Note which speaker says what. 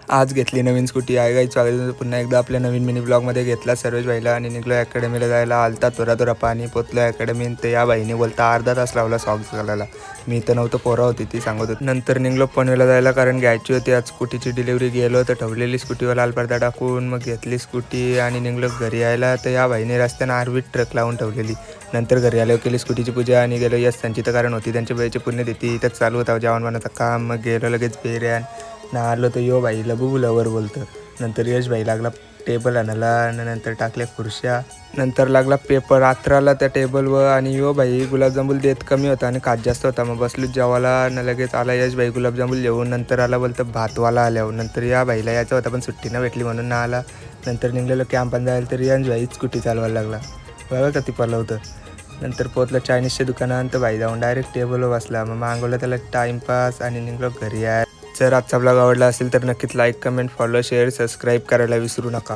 Speaker 1: आज घेतली नवीन स्कूटी. आहे काही स्वागत पुन्हा एकदा आपल्या नवीन मिनी ब्लॉगमध्ये घेतला सर्वेश भाईला आणि निघलो अकॅडमीला जायला. आलता थोडा पाणी पोचलो अकॅडमी. ते या भाईने बोलता अर्धा तास लावला सॉक्स घालायला. मी तर नव्हतं, पोरा होती ती सांगत होती. नंतर निघलो पनवेलला जायला कारण घ्यायची होती आज स्कूटीची डिलिव्हरी. गेलो तर ठेवलेली स्कूटीवर लाल पडदा टाकून मग घेतली स्कूटी आणि निघलो घरी यायला. तर या भाईने रस्त्यानं आरवीत ट्रक लावून ठेवलेली. नंतर घरी आल्यावर केली स्कूटीची पूजा आणि गेलो यस त्यांची तर कारण होती त्यांच्या वेळेची पुण्य देती. इथंच चालू होता जेवण बनाचं काम. मग गेलो लगेच बेऱ्यान ना आलो तर यो भाई लबू लवर बोलतं. नंतर यश भाई लागला टेबल आणायला आणि नंतर टाकल्या खुर्च्या. नंतर लागला पेपर रात्राला त्या टेबलवर आणि यो भाई गुलाबजामुन देत कमी होता आणि खात जास्त होता. मग बसलो जेवायला आणि लगेच आला यश भाई गुलाबजामुन घेऊन. नंतर आला बोलतं भातवाला आल्यावर. नंतर या भाईला यायचं होता पण सुट्टी न भेटली म्हणून ना आला. नंतर निघलेलं कॅम्पात जायला तर यश भाई स्कूटी चालवायला लागला. बघा का ती होतं. नंतर पोचलं चायनीजच्या दुकानात तर भाई जाऊन डायरेक्ट टेबलवर बसला. मग मागवलं त्याला टाईमपास आणि निघलो घरी. जर आजचा ब्लॉग आवडला असेल तर नक्कीच like, comment, follow, share, subscribe करायला विसरू नका.